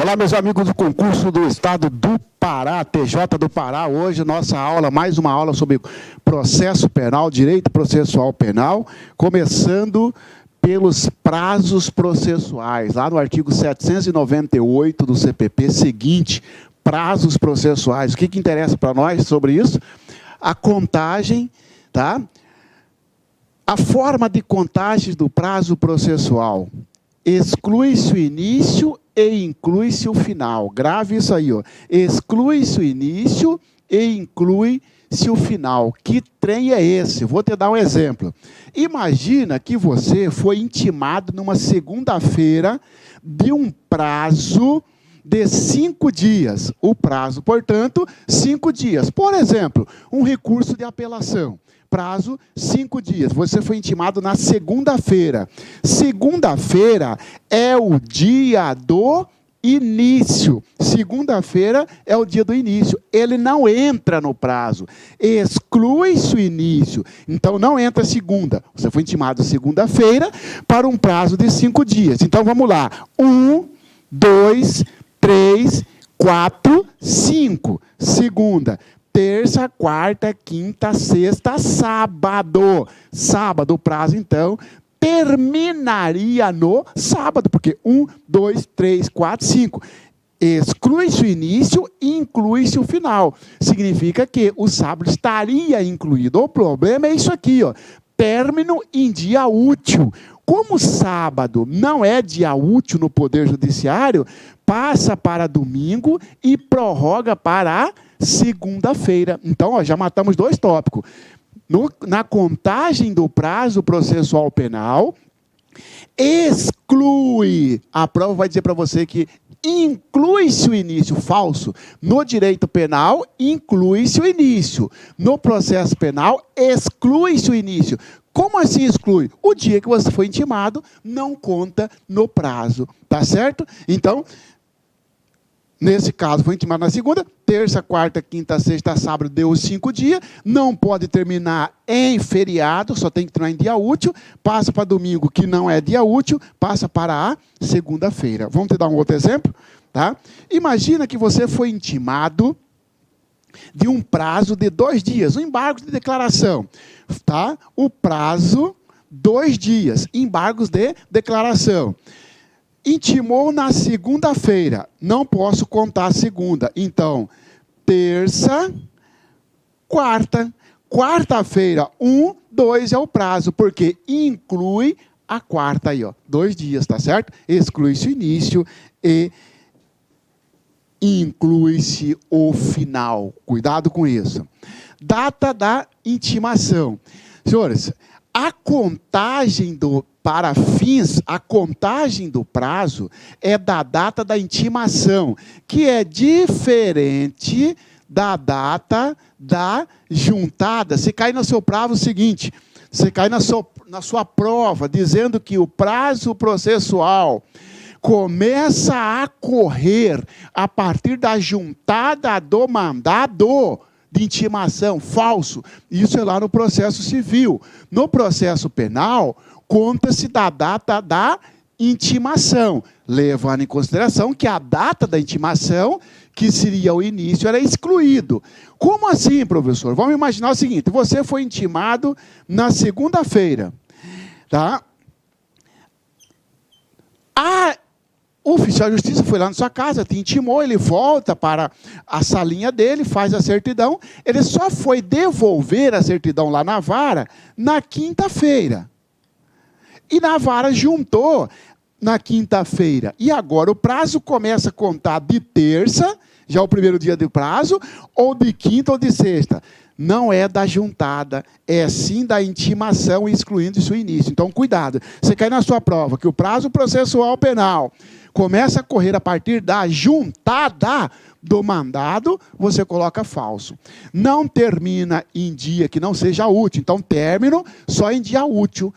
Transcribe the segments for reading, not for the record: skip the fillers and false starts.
Olá, meus amigos do concurso do Estado do Pará, TJ do Pará. Hoje, nossa aula, mais uma aula sobre processo penal, direito processual penal, começando pelos prazos processuais. Lá no artigo 798 do CPP, seguinte, prazos processuais. O que interessa para nós sobre isso? A contagem, tá? A forma de contagem do prazo processual. Exclui-se o início e inclui-se o final. Grave isso aí, ó. Exclui-se o início e inclui-se o final. Que trem é esse? Vou te dar um exemplo. Imagina que você foi intimado numa segunda-feira de um prazo de 5 dias. O prazo, portanto, 5 dias. Por exemplo, um recurso de apelação. Prazo, 5 dias. Você foi intimado na segunda-feira. Segunda-feira é o dia do início. Segunda-feira é o dia do início. Ele não entra no prazo. Exclui-se o início. Então, não entra segunda. Você foi intimado segunda-feira para um prazo de 5 dias. Então, vamos lá. 1, 2, 3, 4, 5. Segunda. Terça, quarta, quinta, sexta, sábado. Sábado, o prazo, então, terminaria no sábado, porque 1, 2, 3, 4, 5. Exclui-se o início e inclui-se o final. Significa que o sábado estaria incluído. O problema é isso aqui, ó. Término em dia útil. Como sábado não é dia útil no Poder Judiciário, passa para domingo e prorroga para a segunda-feira. Então, ó, já matamos 2 tópicos. Na contagem do prazo processual penal, exclui. A prova vai dizer para você que inclui-se o início. Falso. No direito penal, inclui-se o início. No processo penal, exclui-se o início. Como assim exclui? O dia que você foi intimado não conta no prazo. Tá certo? Então, nesse caso, foi intimado na segunda, terça, quarta, quinta, sexta, sábado, deu os 5 dias, não pode terminar em feriado, só tem que terminar em dia útil, passa para domingo, que não é dia útil, passa para a segunda-feira. Vamos te dar um outro exemplo? Tá? Imagina que você foi intimado de um prazo de 2 dias, um embargo de declaração. Tá? O prazo, 2 dias, embargos de declaração. Intimou na segunda-feira, não posso contar a segunda. Então, terça, quarta. Quarta-feira, 1, 2 é o prazo, porque inclui a quarta aí, ó, 2 dias, tá certo? Exclui-se o início e inclui-se o final. Cuidado com isso. Data da intimação. Senhores, a contagem a contagem do prazo é da data da intimação, que é diferente da data da juntada. Se cai no seu prazo seguinte, você cai na sua prova, dizendo que o prazo processual começa a correr a partir da juntada do mandado de intimação. Falso. Isso é lá no processo civil. No processo penal, conta-se da data da intimação, levando em consideração que a data da intimação, que seria o início, era excluído. Como assim, professor? Vamos imaginar o seguinte, você foi intimado na segunda-feira, tá? O oficial de justiça foi lá na sua casa, te intimou, ele volta para a salinha dele, faz a certidão, ele só foi devolver a certidão lá na vara na quinta-feira. E na vara juntou na quinta-feira. E agora o prazo começa a contar de terça, já é o primeiro dia do prazo, ou de quinta ou de sexta. Não é da juntada, é sim da intimação, excluindo seu início. Então, cuidado. Você cai na sua prova que o prazo processual penal começa a correr a partir da juntada do mandado, você coloca falso. Não termina em dia que não seja útil. Então, término só em dia útil.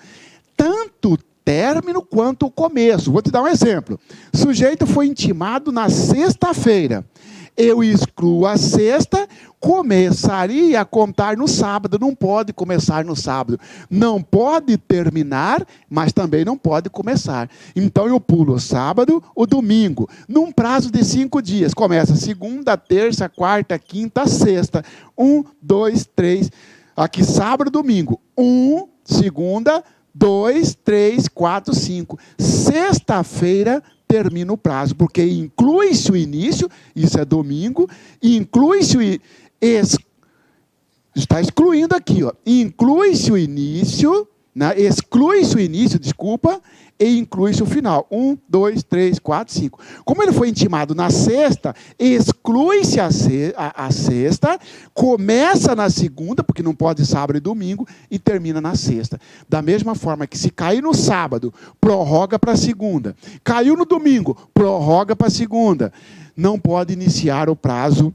Tanto término quanto o começo. Vou te dar um exemplo. O sujeito foi intimado na sexta-feira. Eu excluo a sexta, começaria a contar no sábado. Não pode começar no sábado. Não pode terminar, mas também não pode começar. Então eu pulo o sábado, o domingo, num prazo de 5 dias. Começa segunda, terça, quarta, quinta, sexta. 1, 2, 3. Aqui sábado, domingo. 1, segunda, 2, 3, 4, 5. Sexta-feira termina o prazo, porque inclui-se o início, isso é domingo, inclui-se o... Está excluindo aqui, ó. Inclui-se o início, né? Exclui-se o início, desculpa, e inclui-se o final. 1, 2, 3, 4, 5. Como ele foi intimado na sexta, exclui-se a sexta, começa na segunda, porque não pode sábado e domingo, e termina na sexta. Da mesma forma que se cair no sábado, prorroga para a segunda. Caiu no domingo, prorroga para a segunda. Não pode iniciar o prazo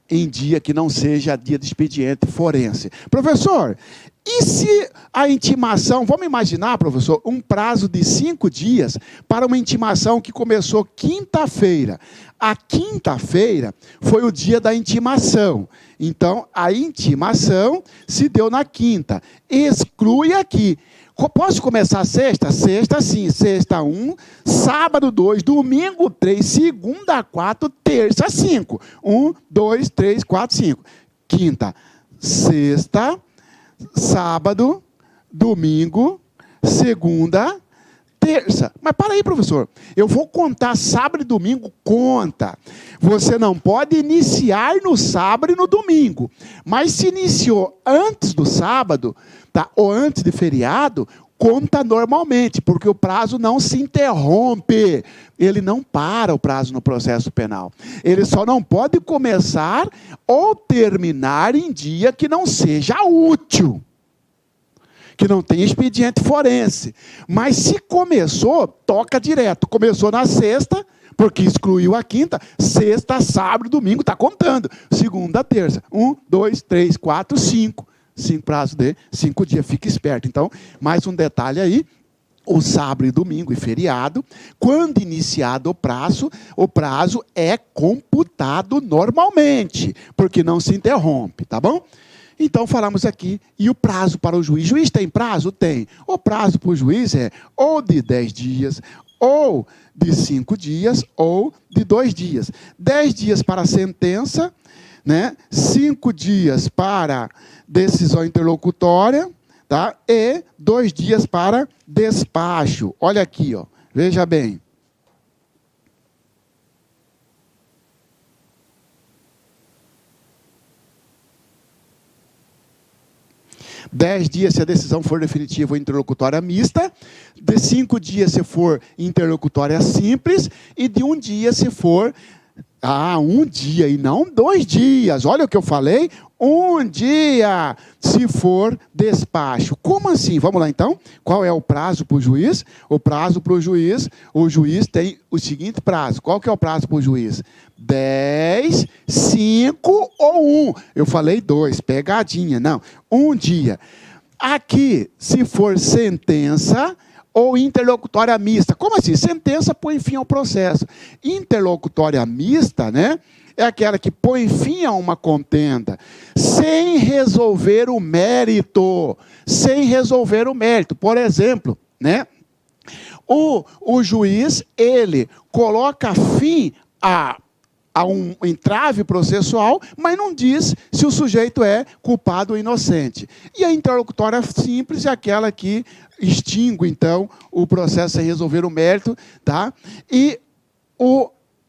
em dia que não seja dia de expediente forense. Professor, e se a intimação, vamos imaginar, professor, um prazo de 5 dias para uma intimação que começou quinta-feira. A quinta-feira foi o dia da intimação. Então, a intimação se deu na quinta. Exclui aqui. Posso começar sexta? Sexta, sim. Sexta, 1. Sábado, 2. Domingo, 3. Segunda, 4. Terça, 5. 1, 2, 3, 4, 5. Quinta, sexta, sábado, domingo, segunda, terça. Mas para aí, professor. Eu vou contar sábado e domingo? Conta. Você não pode iniciar no sábado e no domingo. Mas se iniciou antes do sábado, tá, ou antes de feriado, conta normalmente, porque o prazo não se interrompe. Ele não para o prazo no processo penal. Ele só não pode começar ou terminar em dia que não seja útil, que não tem expediente forense. Mas se começou, toca direto. Começou na sexta, porque excluiu a quinta, sexta, sábado, domingo, está contando. Segunda, terça. 1, 2, 3, 4, 5. 5 prazo de 5 dias, fica esperto. Então, mais um detalhe aí. O sábado e domingo e feriado, quando iniciado o prazo é computado normalmente, porque não se interrompe, tá bom? Então, falamos aqui, e o prazo para o juiz? Juiz tem prazo? Tem. O prazo para o juiz é ou de 10 dias, ou de 5 dias, ou de 2 dias. 10 dias para a sentença, né? 5 dias para decisão interlocutória, tá? E 2 dias para despacho. Olha aqui, ó. Veja bem. Dez dias se a decisão for definitiva ou interlocutória mista, de 5 dias se for interlocutória simples, e de 1 dia se for... 1 dia e não 2 dias. Olha o que eu falei. 1 dia, se for despacho. Como assim? Vamos lá, então. Qual é o prazo para o juiz? O prazo para o juiz tem o seguinte prazo. Qual que é o prazo para o juiz? 10, 5 ou 1. Eu falei 2, pegadinha. Não, 1 dia. Aqui, se for sentença ou interlocutória mista. Como assim? Sentença põe fim ao processo. Interlocutória mista, né, é aquela que põe fim a uma contenda sem resolver o mérito. Sem resolver o mérito. Por exemplo, né, o juiz, ele coloca fim a um entrave processual, mas não diz se o sujeito é culpado ou inocente. E a interlocutória simples é aquela que extingue, então, o processo sem resolver o mérito, tá? E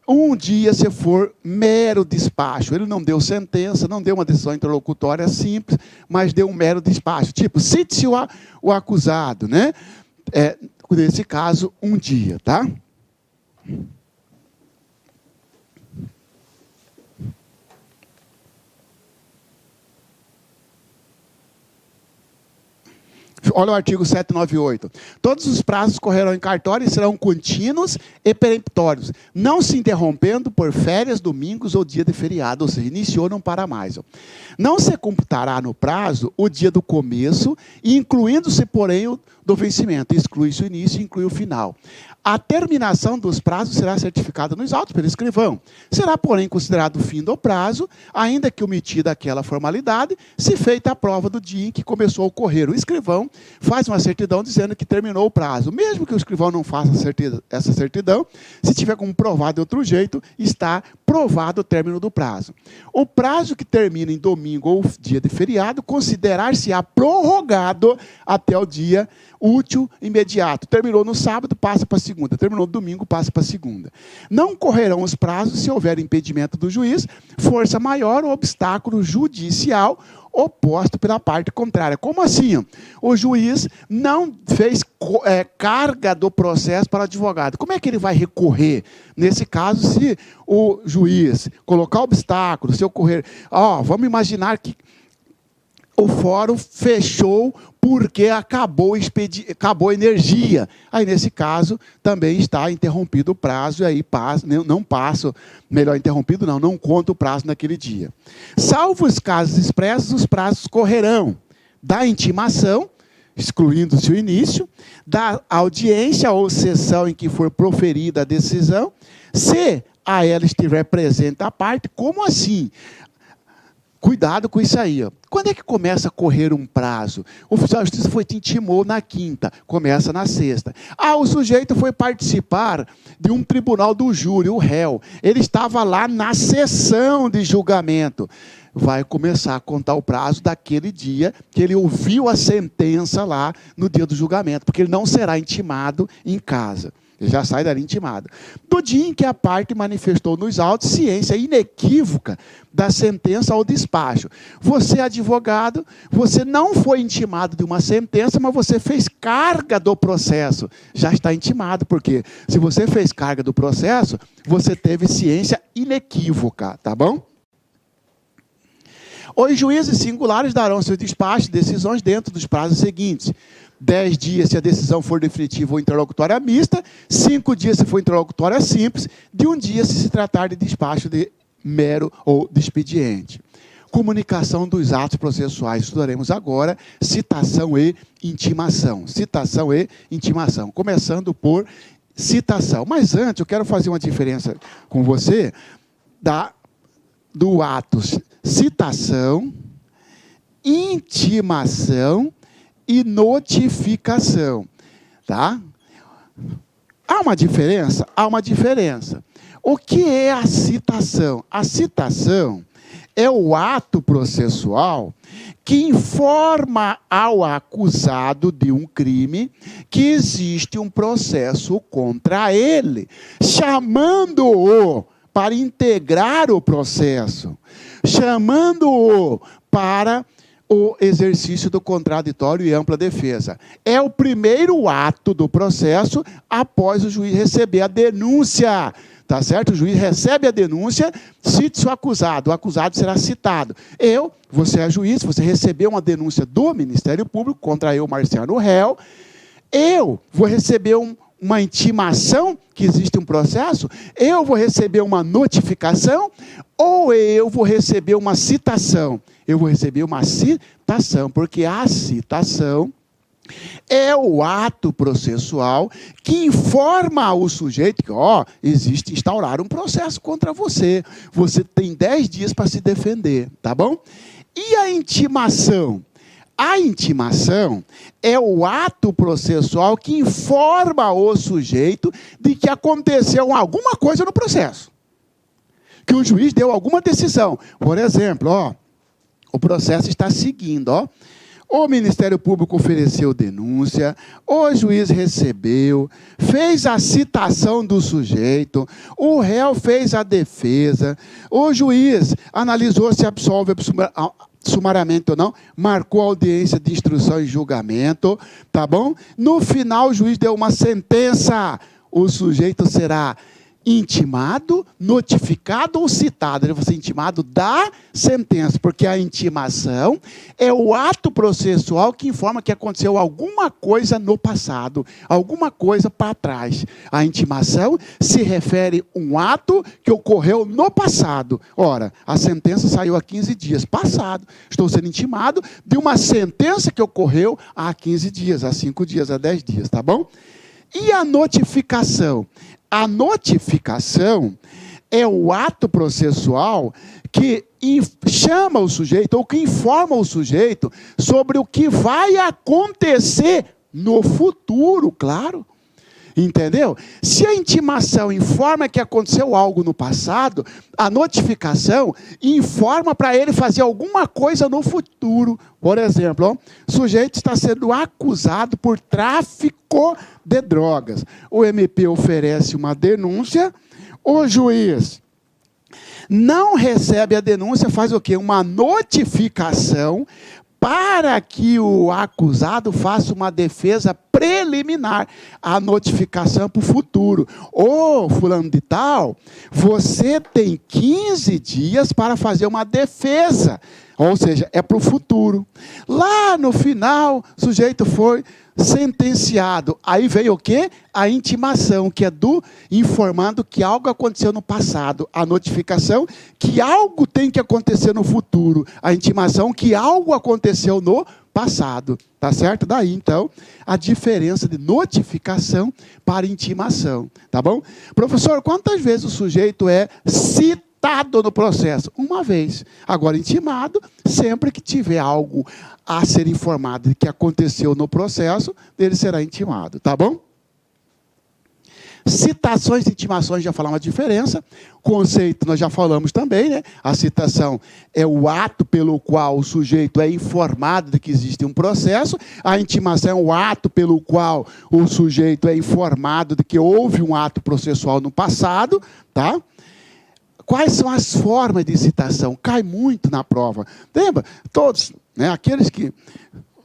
1 dia, se for mero despacho. Ele não deu sentença, não deu uma decisão interlocutória simples, mas deu um mero despacho. Tipo, cite-se o acusado, né? Nesse caso, 1 dia, tá? Olha o artigo 798. Todos os prazos correrão em cartório e serão contínuos e peremptórios, não se interrompendo por férias, domingos ou dia de feriado, ou seja, iniciou não para mais. Não se computará no prazo o dia do começo, incluindo-se, porém, o do vencimento. Exclui-se o início e inclui o final. A terminação dos prazos será certificada nos autos pelo escrivão. Será, porém, considerado o fim do prazo, ainda que omitida aquela formalidade, se feita a prova do dia em que começou a ocorrer. O escrivão faz uma certidão dizendo que terminou o prazo. Mesmo que o escrivão não faça essa certidão, se tiver como provar de outro jeito, está provado o término do prazo. O prazo que termina em domingo ou dia de feriado, considerar-se-á prorrogado até o dia útil imediato. Terminou no sábado, passa para a segunda. Terminou no domingo, passa para a segunda. Não correrão os prazos se houver impedimento do juiz, força maior ou obstáculo judicial oposto pela parte contrária. Como assim? O juiz não fez carga do processo para o advogado. Como é que ele vai recorrer? Nesse caso, se o juiz colocar obstáculo, se ocorrer... vamos imaginar que o fórum fechou porque acabou a energia. Aí, nesse caso, também está interrompido o prazo, e aí não passa, melhor interrompido não conta o prazo naquele dia. Salvo os casos expressos, os prazos correrão da intimação, excluindo-se o início, da audiência ou sessão em que for proferida a decisão, se a ela estiver presente a parte. Como assim? Cuidado com isso aí. Quando é que começa a correr um prazo? O oficial de justiça te intimou na quinta, começa na sexta. O sujeito foi participar de um tribunal do júri, o réu. Ele estava lá na sessão de julgamento. Vai começar a contar o prazo daquele dia que ele ouviu a sentença lá no dia do julgamento, porque ele não será intimado em casa. Ele já sai dali intimado. Do dia em que a parte manifestou nos autos ciência inequívoca da sentença ao despacho. Você, advogado, você não foi intimado de uma sentença, mas você fez carga do processo. Já está intimado, porque se você fez carga do processo, você teve ciência inequívoca, tá bom? Os juízes singulares darão seus despachos, decisões dentro dos prazos seguintes: 10 dias se a decisão for definitiva ou interlocutória mista, 5 dias se for interlocutória simples, de 1 dia se tratar de despacho de mero ou de expediente. Comunicação dos atos processuais. Estudaremos agora citação e intimação. Citação e intimação. Começando por citação. Mas antes, eu quero fazer uma diferença com você do ato citação, intimação e notificação, tá? Há uma diferença? Há uma diferença. O que é a citação? A citação é o ato processual que informa ao acusado de um crime que existe um processo contra ele, chamando-o para integrar o processo, chamando-o para o exercício do contraditório e ampla defesa. É o primeiro ato do processo após o juiz receber a denúncia. Tá certo? O juiz recebe a denúncia, cite-se o acusado será citado. Você é juiz, você recebeu uma denúncia do Ministério Público contra eu, Marciano, réu, eu vou receber uma intimação, que existe um processo, eu vou receber uma notificação, ou eu vou receber uma citação? Eu vou receber uma citação, porque a citação é o ato processual que informa ao sujeito que, existe instaurar um processo contra você. Você tem 10 dias para se defender, tá bom? E a intimação? A intimação é o ato processual que informa o sujeito de que aconteceu alguma coisa no processo. Que o juiz deu alguma decisão. Por exemplo, o processo está seguindo, o Ministério Público ofereceu denúncia, o juiz recebeu, fez a citação do sujeito, o réu fez a defesa, o juiz analisou se absolve sumariamente ou não, marcou a audiência de instrução e julgamento, tá bom? No final, o juiz deu uma sentença, o sujeito será intimado, notificado ou citado. Ele vai ser intimado da sentença, porque a intimação é o ato processual que informa que aconteceu alguma coisa no passado, alguma coisa para trás. A intimação se refere a um ato que ocorreu no passado. Ora, a sentença saiu há 15 dias. Passado. Estou sendo intimado de uma sentença que ocorreu há 15 dias, há 5 dias, há 10 dias, tá bom? E a notificação? A notificação é o ato processual que chama o sujeito, ou que informa o sujeito sobre o que vai acontecer no futuro, claro. Entendeu? Se a intimação informa que aconteceu algo no passado, a notificação informa para ele fazer alguma coisa no futuro. Por exemplo, o sujeito está sendo acusado por tráfico de drogas. O MP oferece uma denúncia, o juiz não recebe a denúncia, faz o quê? Uma notificação para que o acusado faça uma defesa preliminar, a notificação para o futuro. Ô, fulano de tal, você tem 15 dias para fazer uma defesa, ou seja, é para o futuro. Lá no final, o sujeito foi sentenciado. Aí veio o quê? A intimação, que é informando que algo aconteceu no passado. A notificação, que algo tem que acontecer no futuro. A intimação, que algo aconteceu no passado. Tá certo? Daí, então, a diferença de notificação para intimação. Tá bom? Professor, quantas vezes o sujeito é citado no processo? Uma vez. Agora, intimado, sempre que tiver algo a ser informado de que aconteceu no processo, ele será intimado, tá bom? Citações e intimações, já falamos a diferença. Conceito, nós já falamos também, né? A citação é o ato pelo qual o sujeito é informado de que existe um processo. A intimação é o ato pelo qual o sujeito é informado de que houve um ato processual no passado, tá? Quais são as formas de citação? Cai muito na prova. Lembra? Todos, né? Aqueles que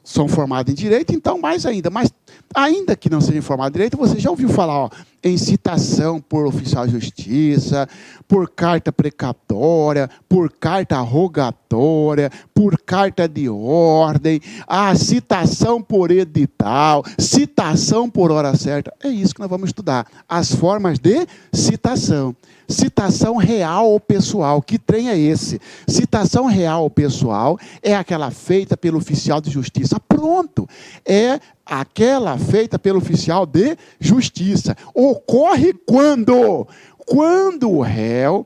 são formados em direito, então mais ainda. Mas ainda que não seja formado em direito, você já ouviu falar, ó, em citação por oficial de justiça, por carta precatória, por carta rogatória, por carta de ordem, a citação por edital, citação por hora certa. É isso que nós vamos estudar. As formas de citação. Citação real ou pessoal. Que trem é esse? Citação real ou pessoal é aquela feita pelo oficial de justiça. Pronto. É aquela feita pelo oficial de justiça. Ocorre quando? Quando o réu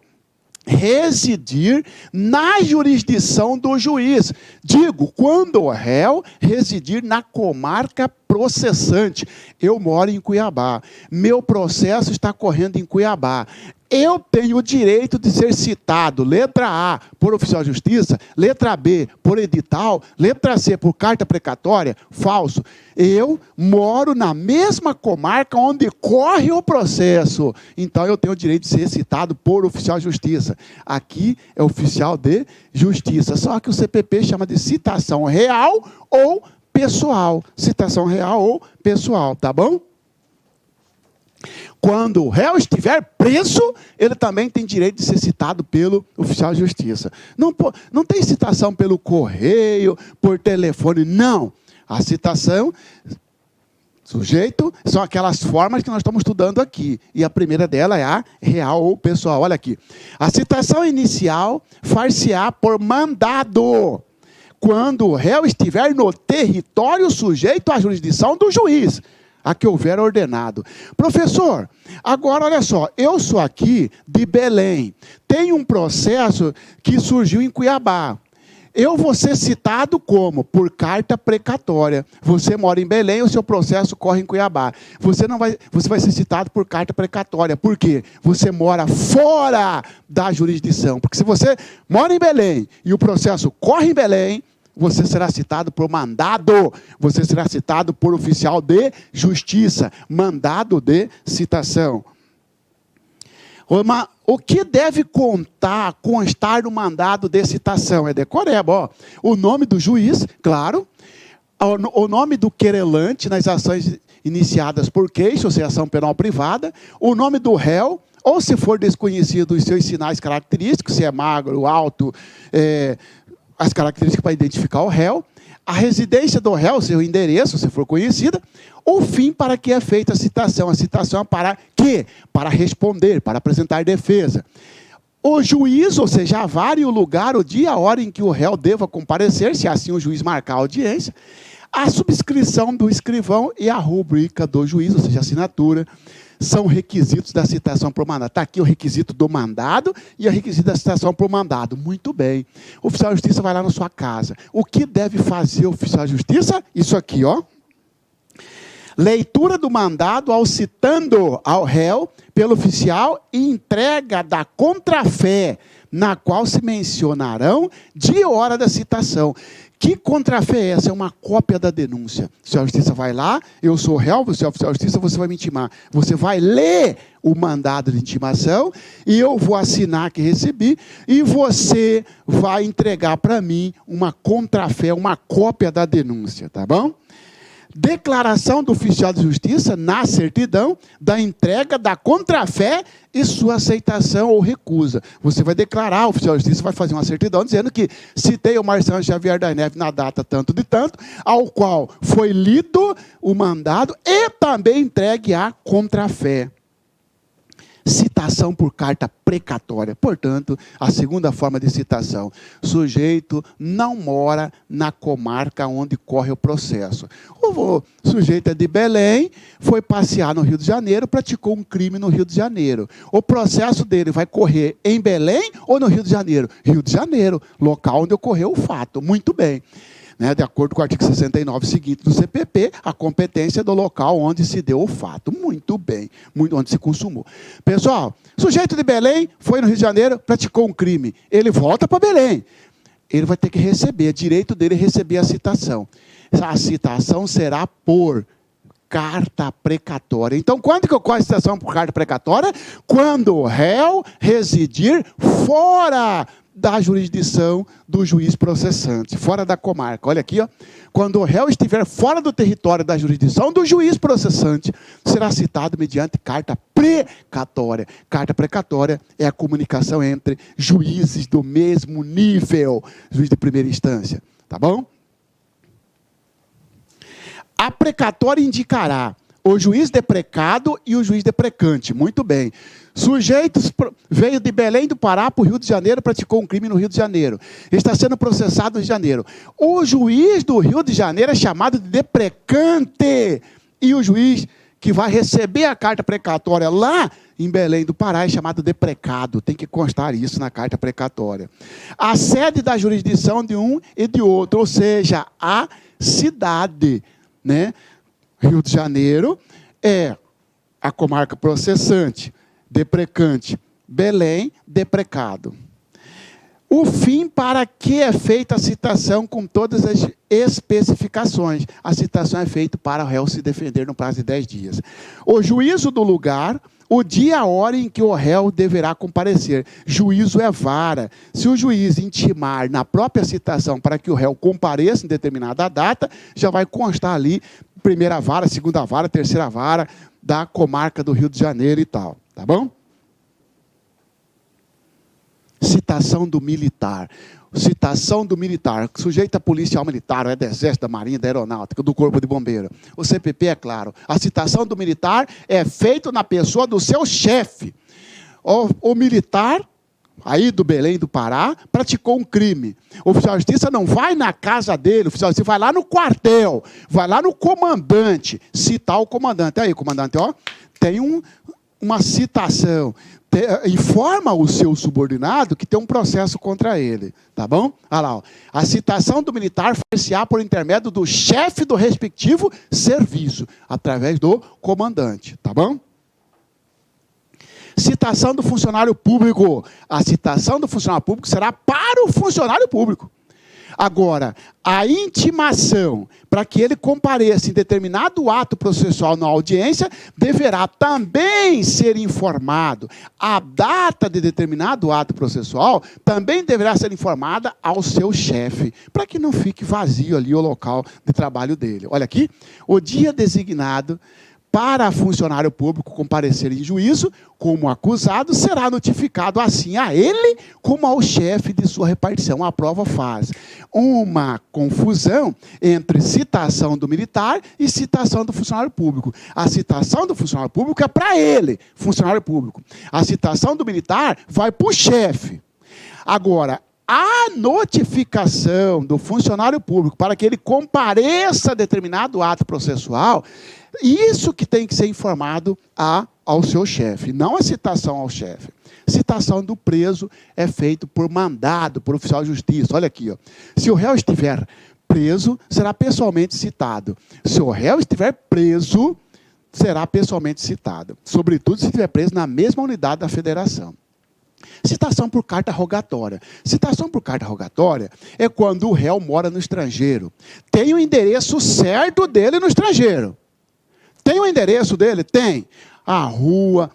residir na jurisdição do juiz. Digo, quando o réu residir na comarca processante. Eu moro em Cuiabá. Meu processo está correndo em Cuiabá. Eu tenho o direito de ser citado, letra A, por oficial de justiça, letra B, por edital, letra C, por carta precatória? Falso. Eu moro na mesma comarca onde corre o processo. Então, eu tenho o direito de ser citado por oficial de justiça. Aqui é oficial de justiça. Só que o CPP chama de citação real ou pessoal. Citação real ou pessoal, tá bom? Quando o réu estiver preso, ele também tem direito de ser citado pelo oficial de justiça. Não tem citação pelo correio, por telefone, não. A citação, sujeito, são aquelas formas que nós estamos estudando aqui. E a primeira dela é a real ou pessoal. Olha aqui. A citação inicial far-se-á por mandado, quando o réu estiver no território sujeito à jurisdição do juiz, a que houver ordenado. Professor, agora olha só, eu sou aqui de Belém, tem um processo que surgiu em Cuiabá. Eu vou ser citado como? Por carta precatória. Você mora em Belém, o seu processo corre em Cuiabá. Você vai ser citado por carta precatória. Por quê? Você mora fora da jurisdição. Porque se você mora em Belém e o processo corre em Belém, você será citado por mandado, você será citado por oficial de justiça, mandado de citação. O que deve constar no mandado de citação? É decoreba, ó. O nome do juiz, claro, o nome do querelante nas ações iniciadas por queixa, ou seja, ação penal privada, o nome do réu, ou se for desconhecido os seus sinais característicos, se é magro, alto, as características para identificar o réu, a residência do réu, seu endereço, se for conhecida, o fim para que é feita a citação. A citação é para quê? Para responder, para apresentar defesa. O juiz, ou seja, a vara e o lugar, o dia, a hora em que o réu deva comparecer, se assim o juiz marcar a audiência, a subscrição do escrivão e a rubrica do juiz, ou seja, a assinatura, são requisitos da citação para o mandado. Está aqui o requisito do mandado e o requisito da citação para o mandado. Muito bem. O oficial de justiça vai lá na sua casa. O que deve fazer o oficial de justiça? Isso aqui, ó. Leitura do mandado ao citando ao réu pelo oficial e entrega da contrafé, na qual se mencionarão dia e hora da citação. Que contrafé é essa? É uma cópia da denúncia. O oficial de justiça vai lá, eu sou réu, você é oficial de justiça, você vai me intimar. Você vai ler o mandado de intimação e eu vou assinar que recebi e você vai entregar para mim uma contrafé, uma cópia da denúncia, tá bom? Declaração do oficial de justiça na certidão da entrega da contrafé e sua aceitação ou recusa. Você vai declarar, o oficial de justiça vai fazer uma certidão dizendo que citei o Marciano Xavier da Neve na data tanto de tanto, ao qual foi lido o mandado e também entregue a contrafé. Citação por carta precatória. Portanto, a segunda forma de citação. Sujeito não mora na comarca onde corre o processo. O sujeito é de Belém, foi passear no Rio de Janeiro, praticou um crime no Rio de Janeiro. O processo dele vai correr em Belém ou no Rio de Janeiro? Rio de Janeiro, local onde ocorreu o fato. Muito bem. De acordo com o artigo 69 seguinte do CPP, a competência do local onde se deu o fato. Muito bem, onde se consumou. Pessoal, sujeito de Belém foi no Rio de Janeiro, praticou um crime. Ele volta para Belém. Ele vai ter que receber, é direito dele receber a citação. A citação será por carta precatória. Então, quando que ocorre a citação por carta precatória? Quando o réu residir fora da jurisdição do juiz processante, fora da comarca. Olha aqui, ó. Quando o réu estiver fora do território da jurisdição do juiz processante, será citado mediante carta precatória. Carta precatória é a comunicação entre juízes do mesmo nível, juiz de primeira instância. Tá bom? A precatória indicará o juiz deprecado e o juiz deprecante. Muito bem. Sujeitos veio de Belém do Pará para o Rio de Janeiro, praticou um crime no Rio de Janeiro. Está sendo processado no Rio de Janeiro. O juiz do Rio de Janeiro é chamado de deprecante. E o juiz que vai receber a carta precatória lá em Belém do Pará é chamado deprecado. Tem que constar isso na carta precatória. A sede da jurisdição de um e de outro, ou seja, a cidade, né? Rio de Janeiro é a comarca processante. Deprecante, Belém, deprecado. O fim para que é feita a citação com todas as especificações. A citação é feita para o réu se defender no prazo de 10 dias. O juízo do lugar, o dia e a hora em que o réu deverá comparecer. Juízo é vara. Se o juiz intimar na própria citação para que o réu compareça em determinada data, já vai constar ali primeira vara, segunda vara, terceira vara da comarca do Rio de Janeiro e tal. Tá bom? Citação do militar. Citação do militar. Sujeito a policial militar, é do Exército, da Marinha, da Aeronáutica, do Corpo de Bombeiro. O CPP é claro. A citação do militar é feita na pessoa do seu chefe. O militar, aí do Belém do Pará, praticou um crime. O oficial de justiça não vai na casa dele, o oficial de justiça vai lá no quartel, vai lá no comandante, citar o comandante. Aí, comandante, ó, tem uma citação, informa o seu subordinado que tem um processo contra ele, tá bom? Olha lá, ó. A citação do militar far-se-á por intermédio do chefe do respectivo serviço, através do comandante, tá bom? Citação do funcionário público. A citação do funcionário público será para o funcionário público. Agora, a intimação para que ele compareça em determinado ato processual na audiência, deverá também ser informado. A data de determinado ato processual também deverá ser informada ao seu chefe, para que não fique vazio ali o local de trabalho dele. Olha aqui, o dia designado para funcionário público comparecer em juízo, como acusado, será notificado assim a ele como ao chefe de sua repartição. A prova faz uma confusão entre citação do militar e citação do funcionário público. A citação do funcionário público é para ele, funcionário público. A citação do militar vai para o chefe. Agora, a notificação do funcionário público para que ele compareça a determinado ato processual, isso que tem que ser informado ao seu chefe, não a citação ao chefe. Citação do preso é feito por mandado, por oficial de justiça. Olha aqui, ó. Se o réu estiver preso, será pessoalmente citado. Se o réu estiver preso, será pessoalmente citado. Sobretudo se estiver preso na mesma unidade da federação. Citação por carta rogatória. Citação por carta rogatória é quando o réu mora no estrangeiro. Tem o endereço certo dele no estrangeiro. Tem o endereço dele? Tem. A rua,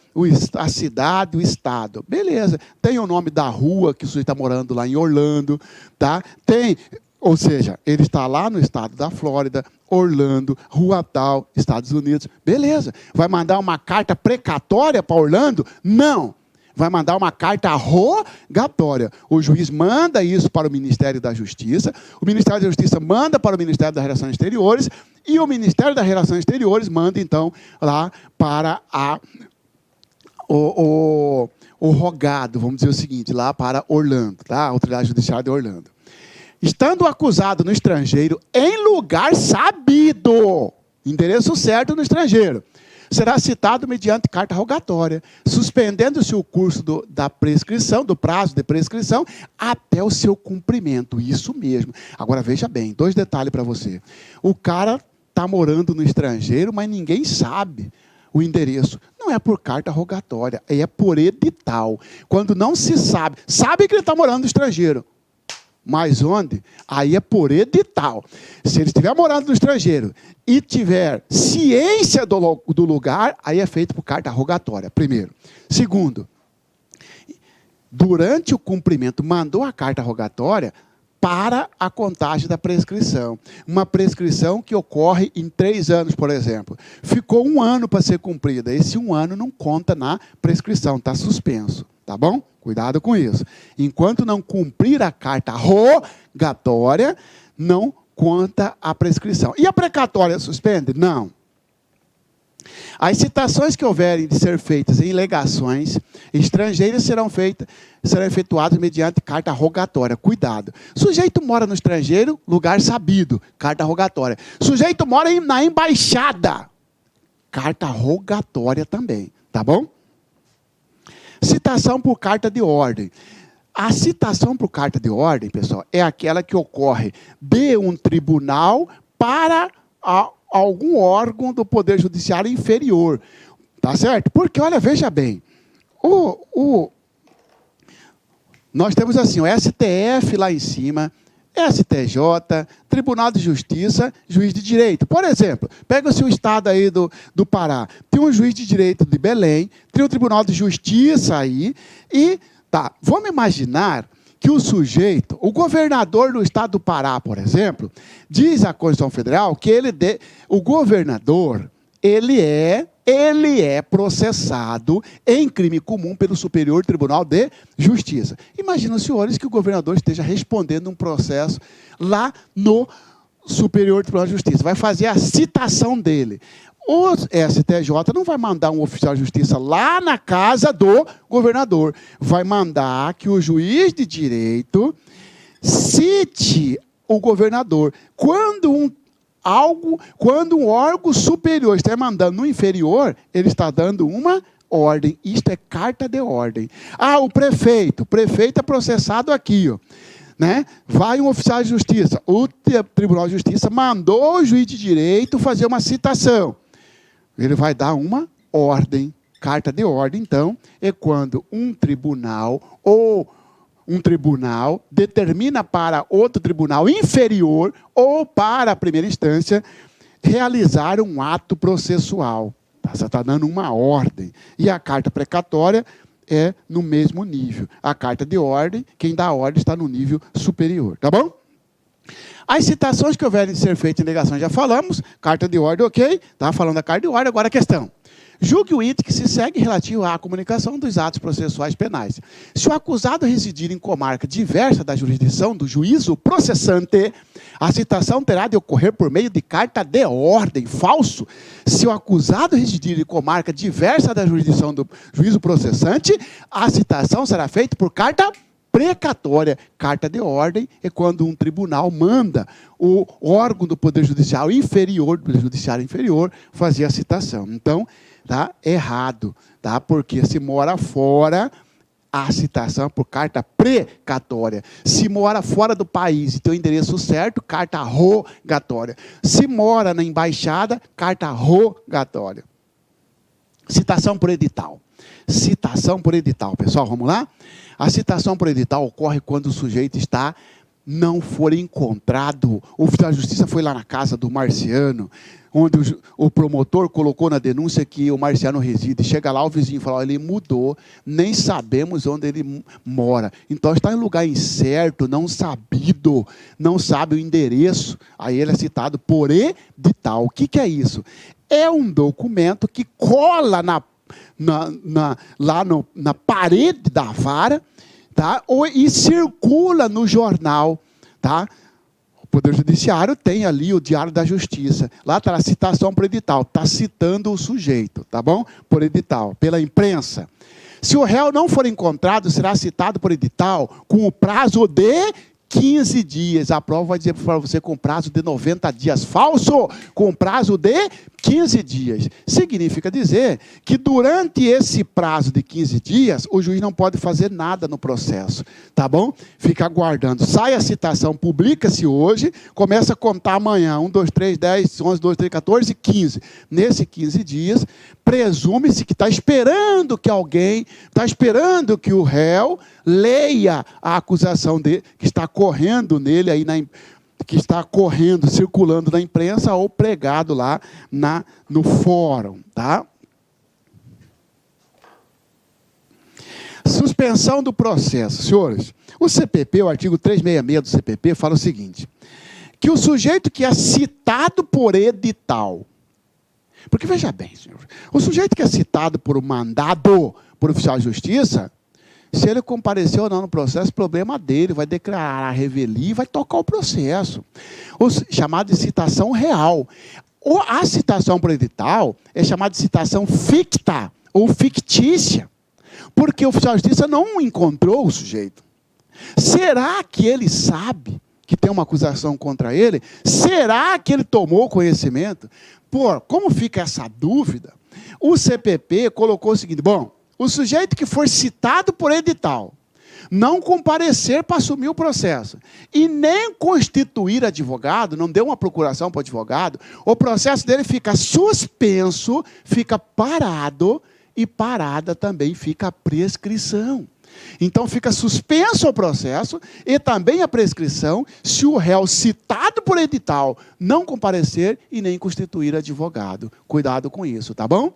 a cidade, o estado. Beleza. Tem o nome da rua que o sujeito está morando lá em Orlando. Tá? Tem. Ou seja, ele está lá no estado da Flórida, Orlando, rua tal, Estados Unidos. Beleza. Vai mandar uma carta precatória para Orlando? Não. Vai mandar uma carta rogatória. O juiz manda isso para o Ministério da Justiça, o Ministério da Justiça manda para o Ministério das Relações Exteriores, e o Ministério das Relações Exteriores manda, então, lá para o rogado, vamos dizer o seguinte, lá para Orlando, tá? A Autoridade Judiciária de Orlando. Estando acusado no estrangeiro, em lugar sabido, endereço certo no estrangeiro, será citado mediante carta rogatória, suspendendo-se o curso da prescrição, do prazo de prescrição, até o seu cumprimento. Isso mesmo. Agora, veja bem, 2 detalhes para você. O cara está morando no estrangeiro, mas ninguém sabe o endereço. Não é por carta rogatória, é por edital. Quando não se sabe que ele está morando no estrangeiro, mas onde? Aí é por edital. Se ele estiver morando no estrangeiro e tiver ciência do lugar, aí é feito por carta rogatória, primeiro. Segundo, durante o cumprimento, mandou a carta rogatória para a contagem da prescrição. Uma prescrição que ocorre em 3 anos, por exemplo. Ficou 1 ano para ser cumprida. Esse 1 ano não conta na prescrição, está suspenso. Tá bom? Cuidado com isso. Enquanto não cumprir a carta rogatória, não conta a prescrição. E a precatória suspende? Não. As citações que houverem de ser feitas em legações estrangeiras serão efetuadas mediante carta rogatória. Cuidado. Sujeito mora no estrangeiro, lugar sabido, carta rogatória. Sujeito mora na embaixada, carta rogatória também. Tá bom? Citação por carta de ordem. A citação por carta de ordem, pessoal, é aquela que ocorre de um tribunal para algum órgão do Poder Judiciário inferior. Tá certo? Porque, olha, veja bem, nós temos assim, o STF lá em cima, STJ, Tribunal de Justiça, Juiz de Direito. Por exemplo, pega-se o estado aí do Pará, tem um Juiz de Direito de Belém, tem o Tribunal de Justiça aí, e, tá, vamos imaginar que o sujeito, o governador do estado do Pará, por exemplo, diz à Constituição Federal que o governador, ele é processado em crime comum pelo Superior Tribunal de Justiça. Imagina, senhores, que o governador esteja respondendo um processo lá no Superior Tribunal de Justiça. Vai fazer a citação dele. O STJ não vai mandar um oficial de justiça lá na casa do governador. Vai mandar que o juiz de direito cite o governador. Quando um órgão superior está mandando no inferior, ele está dando uma ordem. Isto é carta de ordem. Ah, o prefeito é processado aqui, ó, né? Vai um oficial de justiça. O Tribunal de Justiça mandou o juiz de direito fazer uma citação. Ele vai dar uma ordem. Carta de ordem, então, é quando um tribunal determina para outro tribunal inferior ou para a primeira instância realizar um ato processual. Você está dando uma ordem. E a carta precatória é no mesmo nível. A carta de ordem, quem dá a ordem está no nível superior. Tá bom? As citações que houverem de ser feitas em alegação, já falamos. Carta de ordem, ok. Estava falando da carta de ordem, agora a questão. Julgue o item que se segue relativo à comunicação dos atos processuais penais. Se o acusado residir em comarca diversa da jurisdição do juízo processante, a citação terá de ocorrer por meio de carta de ordem. Falso. Se o acusado residir em comarca diversa da jurisdição do juízo processante, a citação será feita por carta precatória. Carta de ordem é quando um tribunal manda o órgão do Poder Judiciário inferior, do Judiciário inferior, fazer a citação. Então, tá errado, tá? Porque se mora fora, a citação é por carta precatória. Se mora fora do país e tem o endereço certo, carta rogatória. Se mora na embaixada, carta rogatória. Citação por edital. Citação por edital, pessoal, vamos lá? A citação por edital ocorre quando o sujeito não for encontrado. O oficial de justiça foi lá na casa do Marciano, onde o promotor colocou na denúncia que o Marciano reside. Chega lá, o vizinho fala, ele mudou, nem sabemos onde ele mora. Então, está em lugar incerto, não sabido, não sabe o endereço. Aí ele é citado por edital. O que é isso? É um documento que cola na parede da vara, tá? E circula no jornal, tá? O Poder Judiciário tem ali o Diário da Justiça. Lá está a citação por edital. Está citando o sujeito, tá bom? Por edital, pela imprensa. Se o réu não for encontrado, será citado por edital com o prazo de 15 dias. A prova vai dizer para você com prazo de 90 dias. Falso! Com prazo de 15 dias. Significa dizer que durante esse prazo de 15 dias, o juiz não pode fazer nada no processo. Tá bom? Fica aguardando. Sai a citação, publica-se hoje, começa a contar amanhã. 1, 2, 3, 10, 11, 12, 13, 14, 15. Nesses 15 dias, presume-se que está esperando que alguém, está esperando que o réu leia a acusação dele, que está correndo nele aí que está correndo, circulando na imprensa ou pregado lá no fórum, tá? Suspensão do processo. Senhores, o CPP, o artigo 366 do CPP, fala o seguinte, que o sujeito que é citado por edital, porque veja bem, senhor, o sujeito que é citado por um mandado por oficial de justiça, se ele compareceu ou não no processo, problema dele, vai declarar a revelia e vai tocar o processo. Chamado de citação real. A citação por edital é chamada de citação ficta ou fictícia, porque o oficial de justiça não encontrou o sujeito. Será que ele sabe que tem uma acusação contra ele? Será que ele tomou conhecimento? Como fica essa dúvida, o CPP colocou o seguinte, bom, o sujeito que for citado por edital, não comparecer para assumir o processo, e nem constituir advogado, não deu uma procuração para o advogado, o processo dele fica suspenso, fica parado, e parada também fica a prescrição. Então, fica suspenso o processo e também a prescrição se o réu citado por edital não comparecer e nem constituir advogado. Cuidado com isso, tá bom?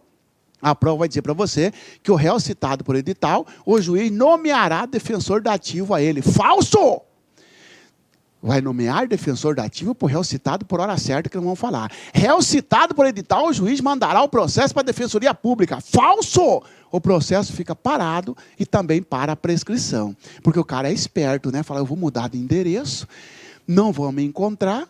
A prova vai dizer para você que o réu citado por edital, o juiz nomeará defensor dativo a ele. Falso! Vai nomear defensor dativo para o réu citado por hora certa, que não vamos falar. Réu citado por edital, o juiz mandará o processo para a defensoria pública. Falso! O processo fica parado e também para a prescrição. Porque o cara é esperto, né? Fala, eu vou mudar de endereço, não vão me encontrar,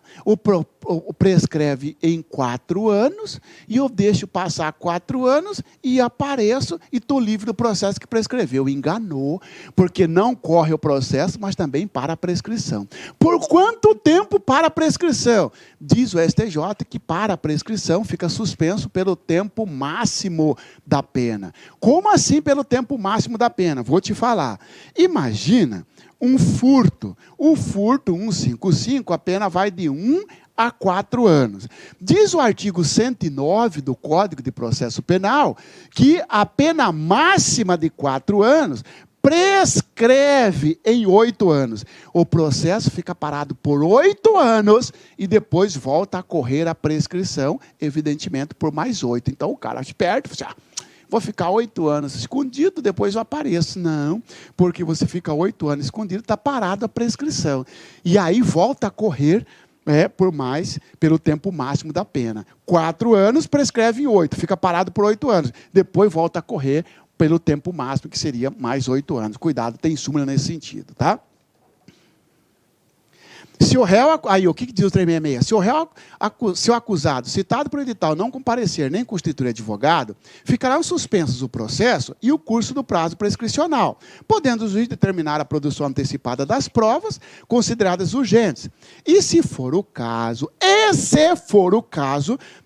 prescreve em 4 anos, e eu deixo passar 4 anos, e apareço, e estou livre do processo que prescreveu. Enganou, porque não corre o processo, mas também para a prescrição. Por quanto tempo para a prescrição? Diz o STJ que para a prescrição fica suspenso pelo tempo máximo da pena. Como assim pelo tempo máximo da pena? Vou te falar. Imagina um furto. O furto 155, a pena vai de 1 a 4 anos. Diz o artigo 109 do Código de Processo Penal que a pena máxima de 4 anos prescreve em 8 anos. O processo fica parado por 8 anos e depois volta a correr a prescrição, evidentemente, por mais 8. Então, o cara esperto, vou ficar 8 anos escondido, depois eu apareço. Não, porque você fica 8 anos escondido, está parado a prescrição. E aí volta a correr pelo tempo máximo da pena. 4 anos, prescreve em 8, fica parado por 8 anos. Depois volta a correr pelo tempo máximo, que seria mais 8 anos. Cuidado, tem súmula nesse sentido, tá? Se o réu... Aí, o que diz o 366? Se o acusado, citado por edital, não comparecer nem constituir advogado, ficarão suspensos o processo e o curso do prazo prescricional, podendo o juiz determinar a produção antecipada das provas consideradas urgentes. E se for o caso,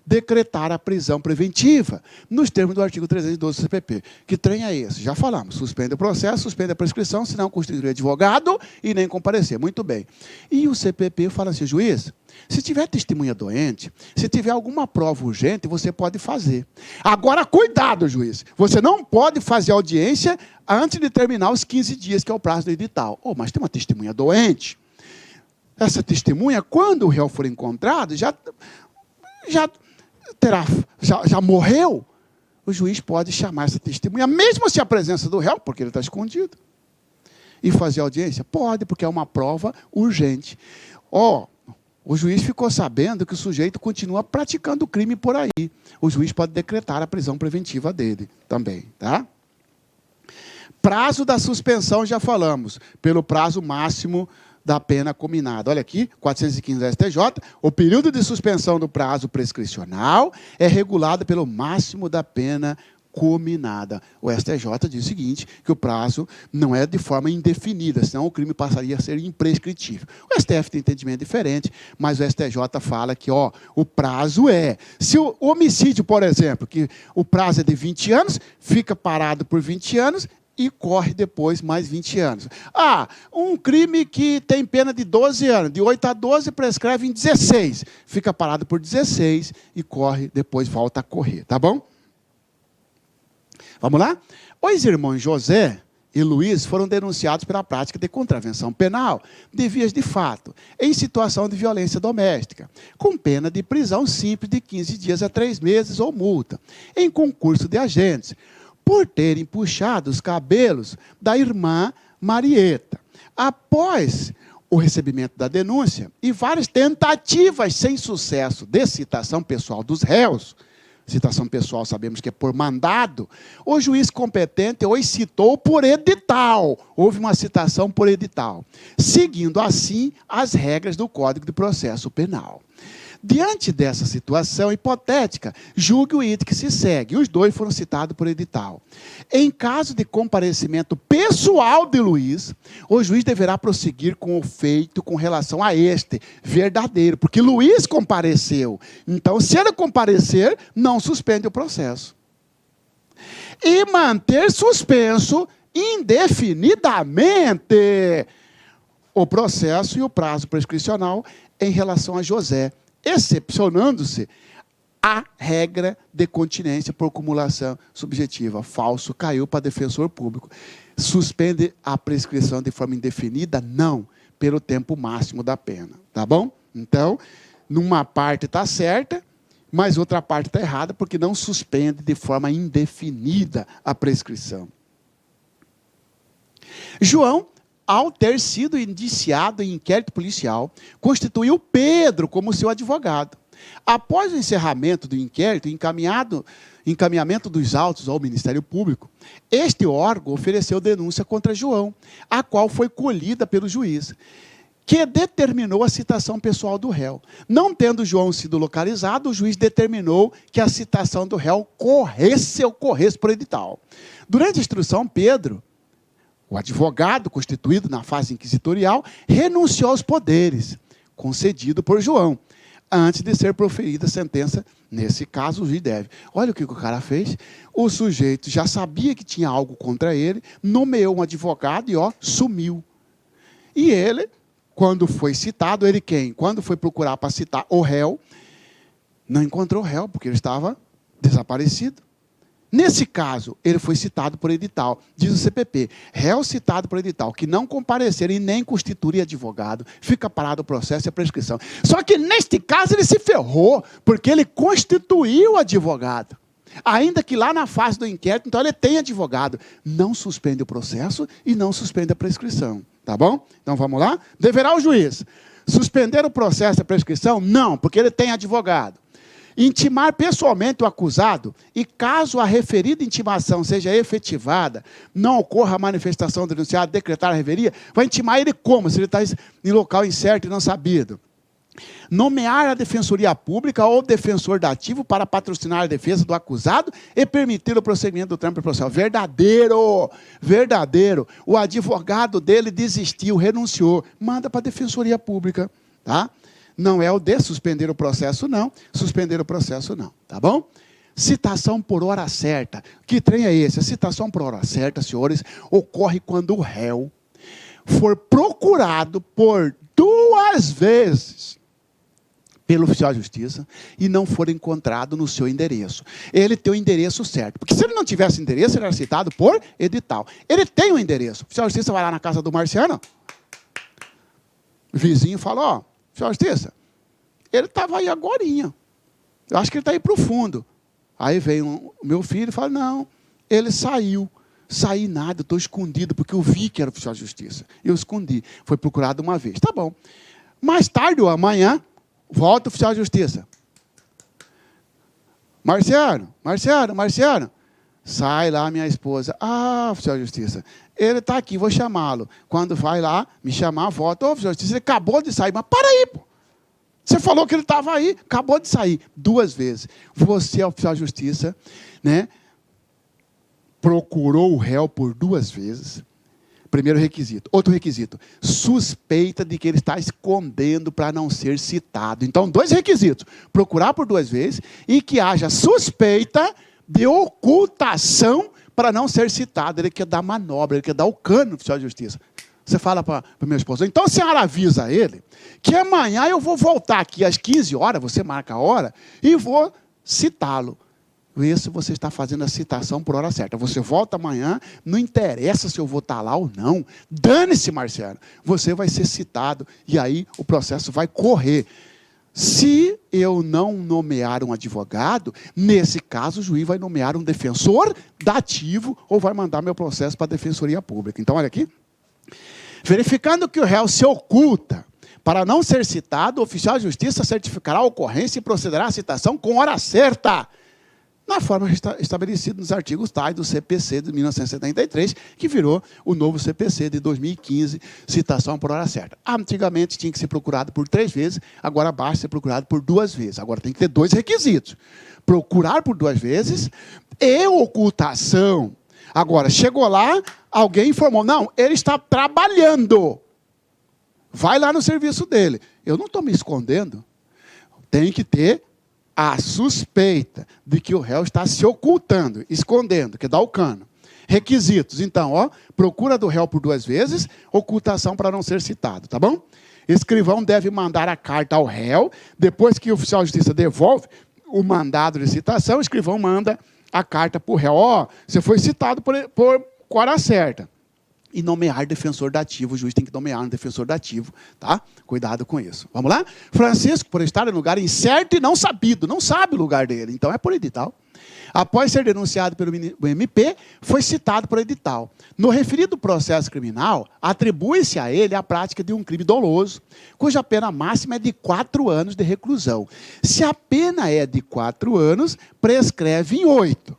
decretar a prisão preventiva, nos termos do artigo 312 do CPP. Que trem é esse? Já falamos. Suspende o processo, suspende a prescrição, se não constituir advogado e nem comparecer. Muito bem. E o CPP fala assim, juiz, se tiver testemunha doente, se tiver alguma prova urgente, você pode fazer. Agora, cuidado, juiz. Você não pode fazer audiência antes de terminar os 15 dias, que é o prazo do edital. Oh, mas tem uma testemunha doente. Essa testemunha, quando o réu for encontrado, já morreu. O juiz pode chamar essa testemunha, mesmo se a presença do réu, porque ele está escondido. E fazer audiência? Pode, porque é uma prova urgente. O juiz ficou sabendo que o sujeito continua praticando o crime por aí. O juiz pode decretar a prisão preventiva dele também, tá? Prazo da suspensão, já falamos, pelo prazo máximo da pena cominada. Olha aqui, 415 da STJ, o período de suspensão do prazo prescricional é regulado pelo máximo da pena cominada. O STJ diz o seguinte, que o prazo não é de forma indefinida, senão o crime passaria a ser imprescritível. O STF tem entendimento diferente, mas o STJ fala que o prazo se o homicídio, por exemplo, que o prazo é de 20 anos, fica parado por 20 anos, e corre depois mais 20 anos. Um crime que tem pena de 12 anos, de 8 a 12, prescreve em 16. Fica parado por 16 e corre, depois volta a correr, tá bom? Vamos lá? Os irmãos José e Luiz foram denunciados pela prática de contravenção penal de vias de fato, em situação de violência doméstica, com pena de prisão simples de 15 dias a 3 meses ou multa, em concurso de agentes, por terem puxado os cabelos da irmã Marieta. Após o recebimento da denúncia e várias tentativas sem sucesso de citação pessoal dos réus, citação pessoal sabemos que é por mandado, o juiz competente os citou por edital. Houve uma citação por edital, seguindo assim as regras do Código de Processo Penal. Diante dessa situação hipotética, julgue o item que se segue. Os dois foram citados por edital. Em caso de comparecimento pessoal de Luiz, o juiz deverá prosseguir com o feito com relação a este verdadeiro, porque Luiz compareceu. Então, se ele comparecer, não suspende o processo. E manter suspenso indefinidamente o processo e o prazo prescricional em relação a José, excepcionando-se a regra de continência por cumulação subjetiva. Falso, caiu para defensor público. Suspende a prescrição de forma indefinida? Não, pelo tempo máximo da pena. Tá bom? Então, numa parte está certa, mas outra parte está errada, porque não suspende de forma indefinida a prescrição. João, ao ter sido indiciado em inquérito policial, constituiu Pedro como seu advogado. Após o encerramento do inquérito e encaminhamento dos autos ao Ministério Público, este órgão ofereceu denúncia contra João, a qual foi colhida pelo juiz, que determinou a citação pessoal do réu. Não tendo João sido localizado, o juiz determinou que a citação do réu ocorresse por edital. Durante a instrução, Pedro, o advogado constituído na fase inquisitorial, renunciou aos poderes concedidos por João, antes de ser proferida a sentença. Nesse caso, o juiz deve. Olha o que o cara fez. O sujeito já sabia que tinha algo contra ele, nomeou um advogado e sumiu. E ele, quando foi citado, quando foi procurar para citar o réu, não encontrou o réu, porque ele estava desaparecido. Nesse caso, ele foi citado por edital. Diz o CPP, réu citado por edital, que não comparecer e nem constituir advogado, fica parado o processo e a prescrição. Só que, neste caso, ele se ferrou, porque ele constituiu advogado. Ainda que lá na fase do inquérito, então ele tem advogado. Não suspende o processo e não suspende a prescrição. Tá bom? Então vamos lá? Deverá o juiz suspender o processo e a prescrição? Não, porque ele tem advogado. Intimar pessoalmente o acusado e, caso a referida intimação seja efetivada, não ocorra a manifestação do denunciado, decretar a revelia, vai intimar ele como? Se ele está em local incerto e não sabido. Nomear a defensoria pública ou defensor dativo para patrocinar a defesa do acusado e permitir o prosseguimento do trâmite processual. Verdadeiro, verdadeiro. O advogado dele desistiu, renunciou. Manda para a defensoria pública, tá? Não é o de suspender o processo, não. Suspender o processo, não. Tá bom? Citação por hora certa. Que trem é esse? A citação por hora certa, senhores, ocorre quando o réu for procurado por 2 vezes pelo oficial de justiça e não for encontrado no seu endereço. Ele tem o endereço certo. Porque se ele não tivesse endereço, ele era citado por edital. Ele tem o endereço. O oficial de justiça vai lá na casa do Marciano, o vizinho fala, ó, oficial de justiça, ele estava aí agorinha. Eu acho que ele está aí para o fundo. Aí vem o meu filho e fala, não, ele saiu. Saí nada, estou escondido, porque eu vi que era oficial de justiça. Eu escondi. Foi procurado uma vez. Tá bom. Mais tarde ou amanhã, volta o oficial de justiça. Marciano, Marciano, Marciano. Sai lá minha esposa. Ah, oficial de justiça, ele está aqui, vou chamá-lo. Quando vai lá, me chamar, volta. Ô, oficial de justiça, ele acabou de sair. Mas para aí, pô. Você falou que ele estava aí, acabou de sair. 2 vezes. Você é oficial de justiça, né? Procurou o réu por 2 vezes. Primeiro requisito. Outro requisito. Suspeita de que ele está escondendo para não ser citado. Então, 2 requisitos. Procurar por 2 vezes e que haja suspeita de ocultação para não ser citado. Ele quer dar manobra, ele quer dar o cano no oficial de justiça. Você fala para minha esposa, então a senhora avisa ele que amanhã eu vou voltar aqui às 15 horas, você marca a hora, e vou citá-lo. Isso você está fazendo a citação por hora certa. Você volta amanhã, não interessa se eu vou estar lá ou não. Dane-se, Marciano. Você vai ser citado e aí o processo vai correr. Se eu não nomear um advogado, nesse caso o juiz vai nomear um defensor dativo ou vai mandar meu processo para a defensoria pública. Então, olha aqui. Verificando que o réu se oculta para não ser citado, o oficial de justiça certificará a ocorrência e procederá à citação com hora certa, na forma estabelecida nos artigos tais do CPC de 1973, que virou o novo CPC de 2015, citação por hora certa. Antigamente tinha que ser procurado por 3 vezes, agora basta ser procurado por 2 vezes. Agora tem que ter 2 requisitos. Procurar por 2 vezes e ocultação. Agora, chegou lá, alguém informou, não, ele está trabalhando. Vai lá no serviço dele. Eu não estou me escondendo. Tem que ter a suspeita de que o réu está se ocultando, escondendo, que dá o cano. Requisitos, então, ó, procura do réu por 2 vezes, ocultação para não ser citado, tá bom? Escrivão deve mandar a carta ao réu, depois que o oficial de justiça devolve o mandado de citação, o escrivão manda a carta para o réu. Ó, você foi citado por hora certa. E nomear defensor dativo, o juiz tem que nomear um defensor dativo, tá? Cuidado com isso. Vamos lá? Francisco, por estar em lugar incerto e não sabido, não sabe o lugar dele, então é por edital. Após ser denunciado pelo MP, foi citado por edital. No referido processo criminal, atribui-se a ele a prática de um crime doloso, cuja pena máxima é de 4 anos de reclusão. Se a pena é de 4 anos, prescreve em 8.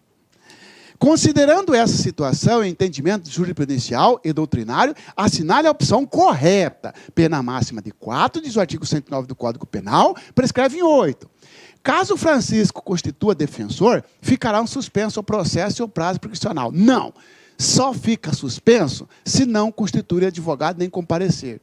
Considerando essa situação em entendimento jurisprudencial e doutrinário, assinale a opção correta. Pena máxima de 4, diz o artigo 109 do Código Penal, prescreve em 8. Caso Francisco constitua defensor, ficará um suspenso o processo e o prazo prescricional. Não, só fica suspenso se não constituir advogado nem comparecer.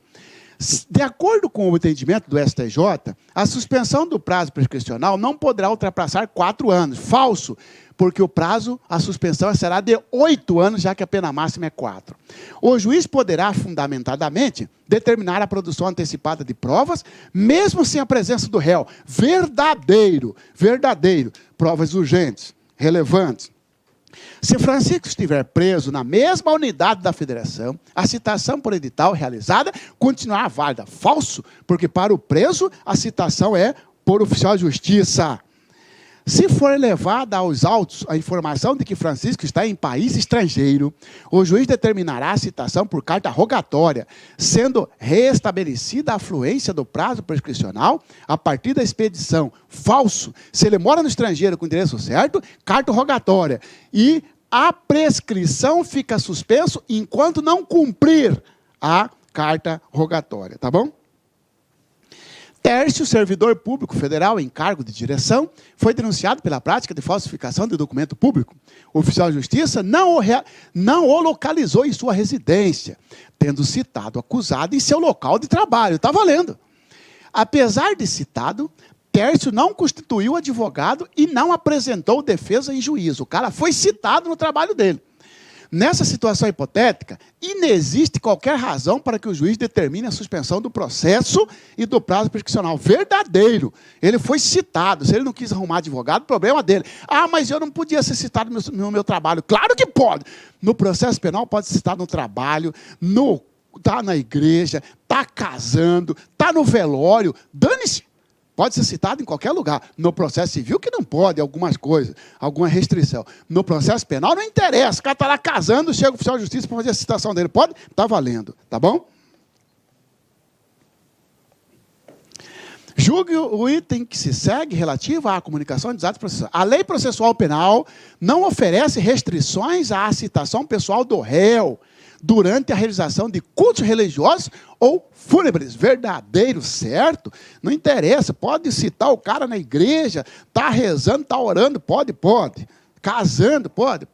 De acordo com o entendimento do STJ, a suspensão do prazo prescricional não poderá ultrapassar 4 anos. Falso, porque o prazo, a suspensão será de 8 anos, já que a pena máxima é 4. O juiz poderá, fundamentadamente, determinar a produção antecipada de provas, mesmo sem a presença do réu. Verdadeiro, verdadeiro. Provas urgentes, relevantes. Se Francisco estiver preso na mesma unidade da federação, a citação por edital realizada continuará válida. Falso, porque para o preso a citação é por oficial de justiça. Se for levada aos autos a informação de que Francisco está em país estrangeiro, o juiz determinará a citação por carta rogatória, sendo restabelecida a fluência do prazo prescricional a partir da expedição. Falso. Se ele mora no estrangeiro com o endereço certo, carta rogatória. E a prescrição fica suspenso enquanto não cumprir a carta rogatória. Tá bom? Tércio, servidor público federal em cargo de direção, foi denunciado pela prática de falsificação de documento público. O oficial de justiça não o localizou em sua residência, tendo citado o acusado em seu local de trabalho. Está valendo. Apesar de citado, Tércio não constituiu advogado e não apresentou defesa em juízo. O cara foi citado no trabalho dele. Nessa situação hipotética, inexiste qualquer razão para que o juiz determine a suspensão do processo e do prazo prescricional. Verdadeiro. Ele foi citado. Se ele não quis arrumar advogado, problema dele. Ah, mas eu não podia ser citado no meu trabalho. Claro que pode. No processo penal pode ser citado no trabalho, está na igreja, está casando, está no velório. Dane-se. Pode ser citado em qualquer lugar. No processo civil que não pode, algumas coisas, alguma restrição. No processo penal não interessa. O cara está lá casando, chega o oficial de justiça para fazer a citação dele. Pode? Está valendo. Tá bom? Julgue o item que se segue relativo à comunicação de dados processuais. A lei processual penal não oferece restrições à citação pessoal do réu durante a realização de cultos religiosos ou fúnebres. Verdadeiro, certo? Não interessa, pode citar o cara na igreja, está rezando, está orando, pode. Casando, pode.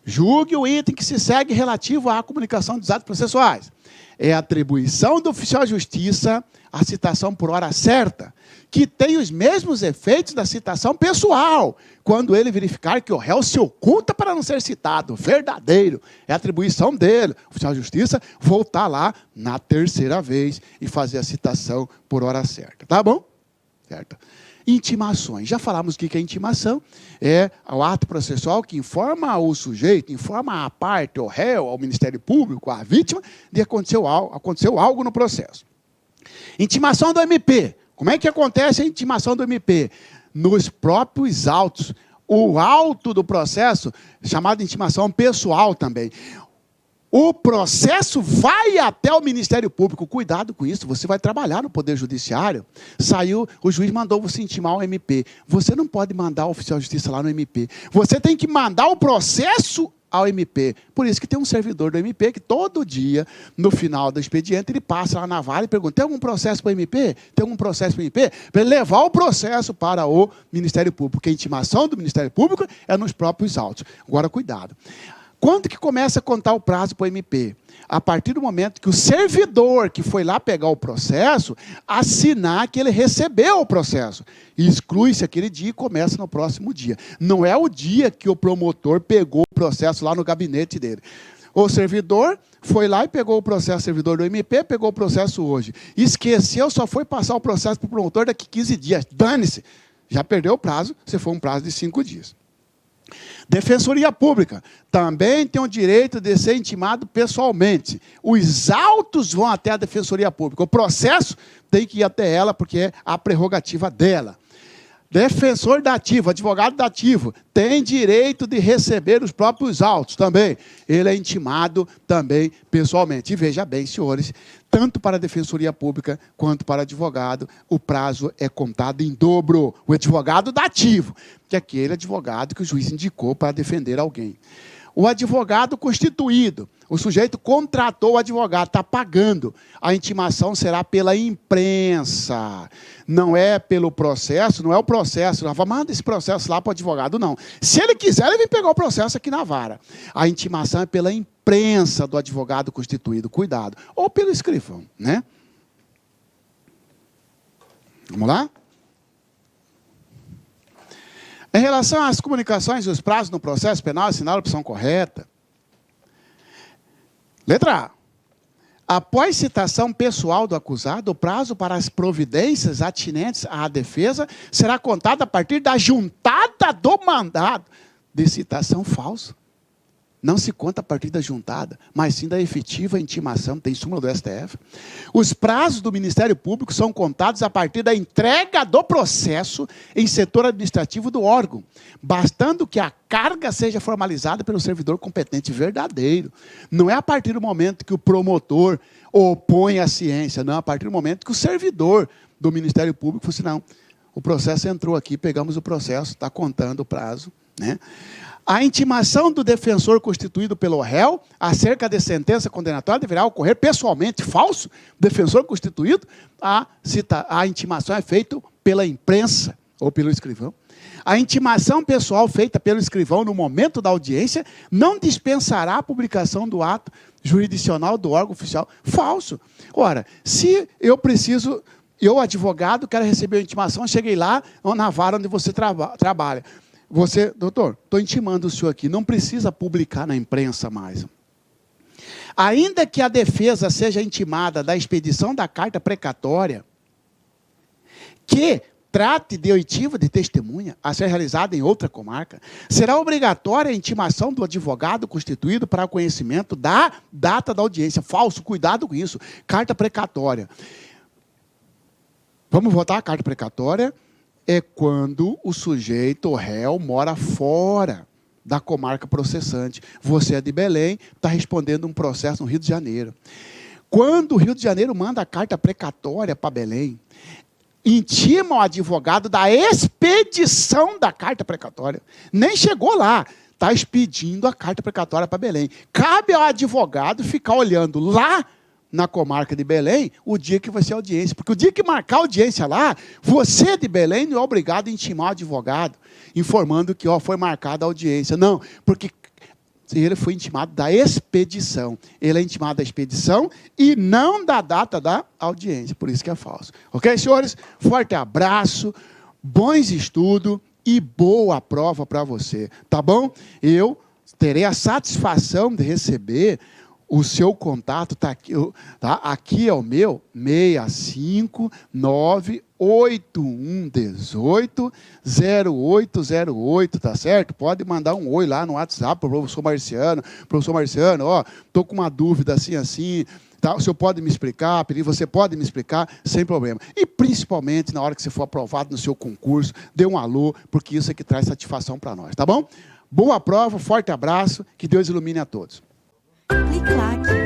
Julgue o item que se segue relativo à comunicação dos atos processuais. É atribuição do oficial de justiça a citação por hora certa, que tem os mesmos efeitos da citação pessoal, quando ele verificar que o réu se oculta para não ser citado. Verdadeiro. É atribuição dele, o oficial de justiça, voltar lá na terceira vez e fazer a citação por hora certa. Tá bom? Certo. Intimações. Já falamos o que é intimação. É o ato processual que informa o sujeito, informa a parte, o réu, ao Ministério Público, a vítima, de que aconteceu algo no processo. Intimação do MP. Como é que acontece a intimação do MP? Nos próprios autos. O auto do processo, chamado de intimação pessoal também. O processo vai até o Ministério Público. Cuidado com isso, você vai trabalhar no Poder Judiciário. Saiu, o juiz mandou você intimar o MP. Você não pode mandar o oficial de justiça lá no MP. Você tem que mandar o processo ao MP. Por isso que tem um servidor do MP que todo dia, no final do expediente, ele passa lá na vara e pergunta: tem algum processo para o MP? Tem algum processo para o MP? Para ele levar o processo para o Ministério Público, porque a intimação do Ministério Público é nos próprios autos. Agora, cuidado. Quando que começa a contar o prazo para o MP? A partir do momento que o servidor que foi lá pegar o processo assinar que ele recebeu o processo. Exclui-se aquele dia e começa no próximo dia. Não é o dia que o promotor pegou o processo lá no gabinete dele. O servidor foi lá e pegou o processo, o servidor do MP pegou o processo hoje. Esqueceu, só foi passar o processo para o promotor daqui 15 dias. Dane-se. Já perdeu o prazo, se for um prazo de 5 dias. Defensoria Pública também tem o direito de ser intimado pessoalmente. Os autos vão até a Defensoria Pública. O processo tem que ir até ela, porque é a prerrogativa dela. Defensor dativo, advogado dativo, tem direito de receber os próprios autos também. Ele é intimado também pessoalmente. E veja bem, senhores, tanto para a Defensoria Pública quanto para advogado, o prazo é contado em dobro. O advogado dativo, que é aquele advogado que o juiz indicou para defender alguém. O advogado constituído, o sujeito contratou o advogado, está pagando. A intimação será pela imprensa, não é pelo processo, não é o processo. Manda esse processo lá para o advogado, não. Se ele quiser, ele vem pegar o processo aqui na vara. A intimação é pela imprensa do advogado constituído, cuidado. Ou pelo escrivão, né? Vamos lá? Em relação às comunicações e os prazos no processo penal, assinar a opção correta. Letra A. Após citação pessoal do acusado, o prazo para as providências atinentes à defesa será contado a partir da juntada do mandado de citação falsa. Não se conta a partir da juntada, mas sim da efetiva intimação, tem súmula do STF. Os prazos do Ministério Público são contados a partir da entrega do processo em setor administrativo do órgão, bastando que a carga seja formalizada pelo servidor competente verdadeiro. Não é a partir do momento que o promotor opõe a ciência, não, a partir do momento que o servidor do Ministério Público falou assim, não, o processo entrou aqui, pegamos o processo, está contando o prazo, né? A intimação do defensor constituído pelo réu acerca de sentença condenatória deverá ocorrer pessoalmente. Falso? Defensor constituído? A intimação é feita pela imprensa ou pelo escrivão. A intimação pessoal feita pelo escrivão no momento da audiência não dispensará a publicação do ato jurisdicional do órgão oficial. Falso. Ora, se eu preciso... Eu, advogado, quero receber a intimação, cheguei lá na vara onde você trabalha. Você, doutor, estou intimando o senhor aqui, não precisa publicar na imprensa mais. Ainda que a defesa seja intimada da expedição da carta precatória, que trate de oitiva de testemunha a ser realizada em outra comarca, será obrigatória a intimação do advogado constituído para conhecimento da data da audiência. Falso, cuidado com isso. Carta precatória. Vamos votar a carta precatória? É quando o sujeito, o réu, mora fora da comarca processante. Você é de Belém, está respondendo um processo no Rio de Janeiro. Quando o Rio de Janeiro manda a carta precatória para Belém, intima o advogado da expedição da carta precatória. Nem chegou lá, está expedindo a carta precatória para Belém. Cabe ao advogado ficar olhando lá na comarca de Belém, o dia que vai ser a audiência. Porque o dia que marcar a audiência lá, você de Belém não é obrigado a intimar o advogado, informando que foi marcada a audiência. Não, porque ele foi intimado da expedição. Ele é intimado da expedição e não da data da audiência. Por isso que é falso. Ok, senhores? Forte abraço, bons estudos e boa prova para você. Tá bom? Eu terei a satisfação de receber o seu contato, tá aqui, tá? Aqui é o meu, 659-8118-0808, tá certo? Pode mandar um oi lá no WhatsApp para o professor Marciano. Professor Marciano, estou com uma dúvida assim, tá? O senhor pode me explicar, você pode me explicar, sem problema. E principalmente na hora que você for aprovado no seu concurso, dê um alô, porque isso é que traz satisfação para nós, tá bom? Boa prova, forte abraço, que Deus ilumine a todos. Clique like.